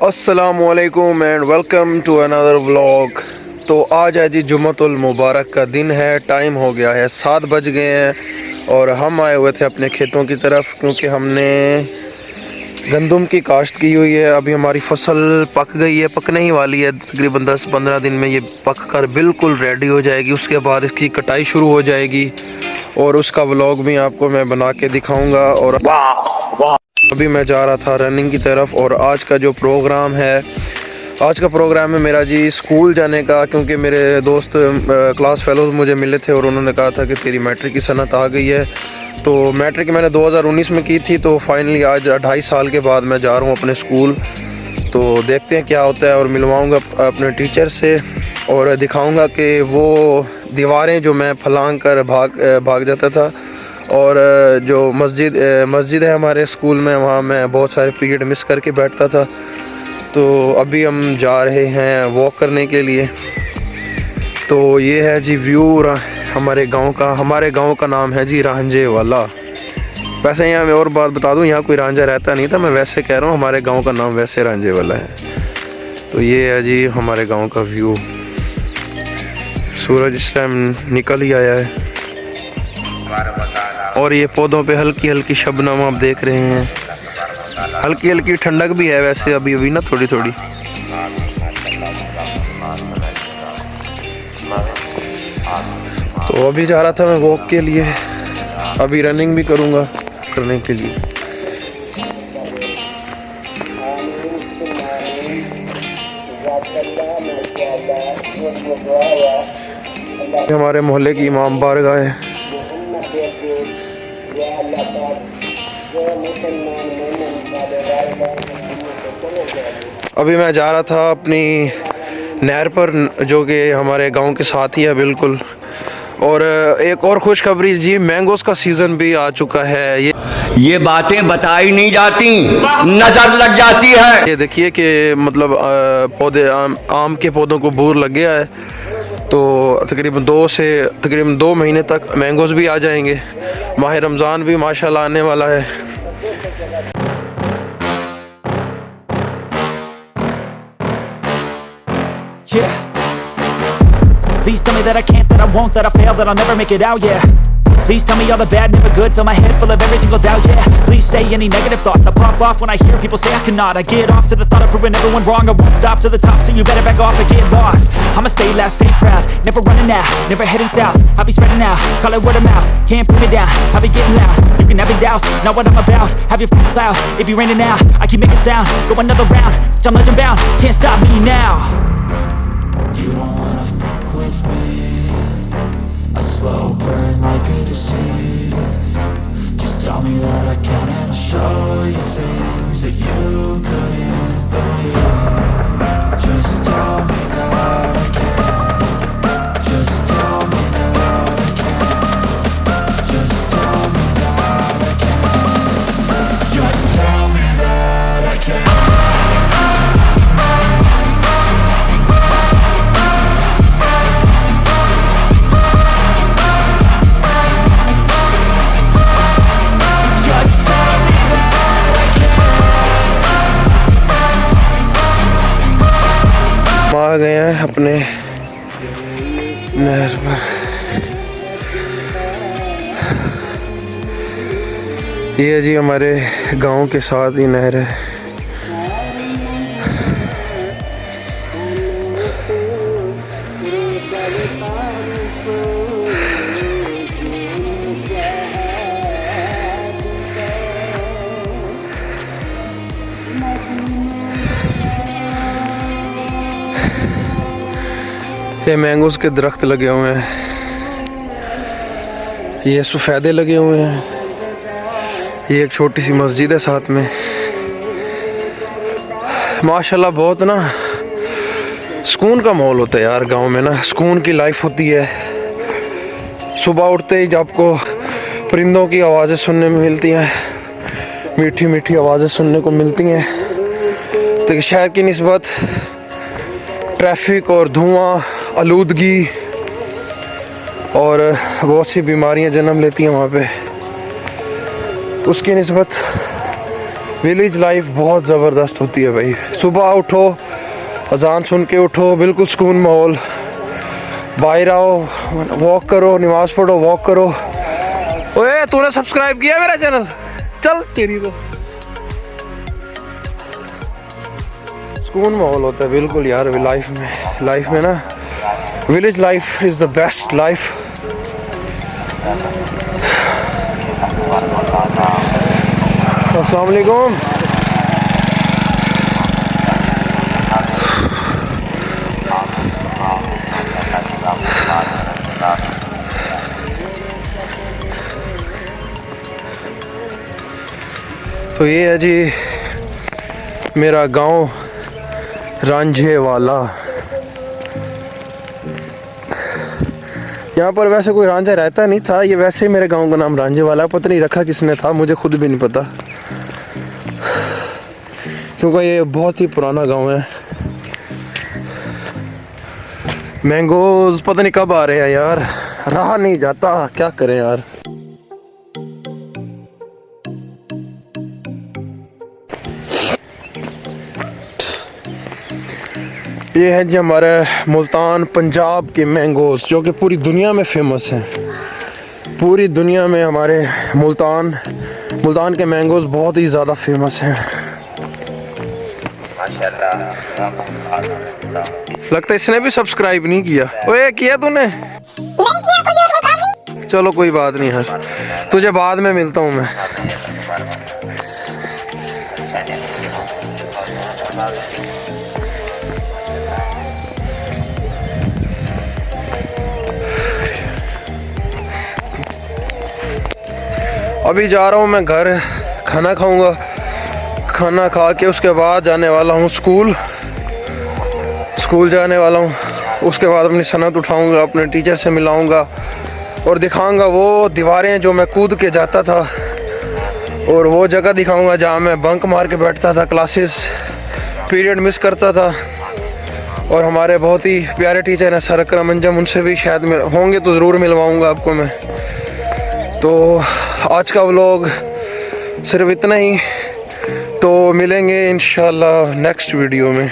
अस्सलामुअलैकुम and welcome to another vlog. तो आज है जी जुम्मतुल मुबारक का दिन है। टाइम हो गया है 7 बज गए हैं और हम आए हुए थे अपने खेतों की तरफ क्योंकि हमने गंदम की काश्त की हुई है। अभी हमारी फसल पक गई है, पकने ही वाली है। तकरीबन 10-15 दिन में ये पक कर बिल्कुल रेडी हो जाएगी। उसके बाद इसकी कटाई शुरू हो जाएगी और उसका व्लॉग भी आपको मैं बना के दिखाऊँगा। और अभी मैं जा रहा था रनिंग की तरफ और आज का जो प्रोग्राम है, आज का प्रोग्राम है मेरा जी स्कूल जाने का, क्योंकि मेरे दोस्त क्लास फेलोज मुझे मिले थे और उन्होंने कहा था कि तेरी मैट्रिक की सनत आ गई है। तो मैट्रिक मैंने 2019 में की थी, तो फाइनली आज 2.5 साल के बाद मैं जा रहा हूँ अपने स्कूल। तो देखते हैं क्या होता है और मिलवाऊँगा अपने टीचर से और दिखाऊँगा कि वो दीवारें जो मैं फलांग कर भाग जाता था और जो मस्जिद है हमारे स्कूल में, वहाँ मैं बहुत सारे पीरियड मिस करके बैठता था। तो अभी हम जा रहे हैं वॉक करने के लिए। तो ये है जी व्यू हमारे गांव का नाम है जी रांझे वाला। वैसे यहाँ मैं और बात बता दूँ, यहाँ कोई रांझा रहता नहीं था, मैं वैसे कह रहा हूँ हमारे गांव का नाम वैसे रांझे वाला है। तो ये है जी हमारे गांव का व्यू। सूरज इस टाइम निकल ही आया है और ये पौधों पे हल्की हल्की शबनम आप देख रहे हैं। हल्की हल्की ठंडक भी है वैसे अभी अभी ना, थोड़ी थोड़ी। तो अभी जा रहा था मैं वॉक के लिए, अभी रनिंग भी करूँगा करने के लिए। हमारे मोहल्ले की इमाम बारगाह है। अभी मैं जा रहा था अपनी नहर पर जो कि हमारे गांव के साथ ही है बिल्कुल। और एक और खुशखबरी जी, मैंगोस का सीज़न भी आ चुका है। ये बातें बताई नहीं जाती, नजर लग जाती है। ये देखिए कि मतलब पौधे आम के पौधों को बूर लग गया है। तो तकरीबन 2 महीने तक मैंगोस भी आ जाएंगे। माह रमज़ान भी माशाल्लाह आने वाला है। Yeah. Please tell me that I can't, that I won't, that I fail, that I'll never make it out, yeah. Please tell me all the bad, never good, fill my head full of every single doubt, yeah. Please say any negative thoughts, I pop off when I hear people say I cannot. I get off to the thought of proving everyone wrong, I won't stop to the top, so you better back off and get lost. I'ma stay loud, stay proud, never running out, never heading south. I'll be spreading out, call it word of mouth, can't put me down, I'll be getting loud. You can have your doubts, not what I'm about, have your f***ing cloud. It be raining now, I keep making sound, go another round, I'm legend bound, can't stop me now. You don't wanna fuck with me, a slow burn like a disease. Just tell me that I can and I'll show you things that you couldn't believe. Just tell me that I can, just tell me that I can, just tell me that I can, just tell me that I can. आ गए हैं अपने नहर पर। ये जी हमारे गांव के साथ ही नहर है। ये मैंगोस के दरख्त लगे हुए हैं, ये सफ़ेदे लगे हुए हैं। ये एक छोटी सी मस्जिद है साथ में। माशाल्लाह बहुत ना सुकून का माहौल होता है यार गांव में ना, सुकून की लाइफ होती है। सुबह उठते ही आपको परिंदों की आवाज़ें सुनने में मिलती हैं, मीठी मीठी आवाज़ें सुनने को मिलती हैं। तो शहर की निस्बत ट्रैफिक और धुआं, आलूदगी और बहुत सी बीमारियां जन्म लेती हैं वहाँ पे। उसकी निस्बत विलेज लाइफ बहुत ज़बरदस्त होती है भाई। सुबह उठो, अजान सुन के उठो, बिल्कुल सुकून माहौल, बाहर आओ, वॉक करो, नमाज पढ़ो, वॉक करो। ओए तूने सब्सक्राइब किया मेरा चैनल? चल तेरी तो सुकून माहौल होता है बिल्कुल यार लाइफ में ना। Village life is the best life. अस्सलाम वालेकुम। तो ये है जी मेरा गांव रांझे वाला। यहाँ पर वैसे कोई रांझा रहता नहीं था, ये वैसे ही मेरे गांव का नाम रांझे वाला, पता नहीं रखा किसने था, मुझे खुद भी नहीं पता, क्योंकि ये बहुत ही पुराना गांव है। मैंगोज पता नहीं कब आ रहे हैं यार, रहा नहीं जाता, क्या करें यार। ये है जी हमारे मुल्तान पंजाब के मैंगोज, जो कि पूरी दुनिया में फेमस हैं। पूरी दुनिया में हमारे मुल्तान के मैंगोज बहुत ही ज़्यादा फेमस हैं। लगता है इसने भी सब्सक्राइब नहीं किया। ओए किया तूने? चलो कोई बात नहीं यार, तुझे बाद में मिलता हूँ मैं। अभी जा रहा हूँ मैं घर, खाना खाऊंगा, खाना खा के उसके बाद जाने वाला हूँ स्कूल जाने वाला हूँ। उसके बाद अपनी सनत उठाऊंगा, अपने टीचर से मिलाऊंगा और दिखाऊंगा वो दीवारें जो मैं कूद के जाता था, और वो जगह दिखाऊंगा जहाँ मैं बंक मार के बैठता था, क्लासेस पीरियड मिस करता था। और हमारे बहुत ही प्यारे टीचर हैं सर अकरम अंजम, उनसे भी शायद होंगे तो ज़रूर मिलवाऊंगा आपको मैं। तो आज का व्लॉग सिर्फ इतना ही, तो मिलेंगे इंशाल्लाह नेक्स्ट वीडियो में।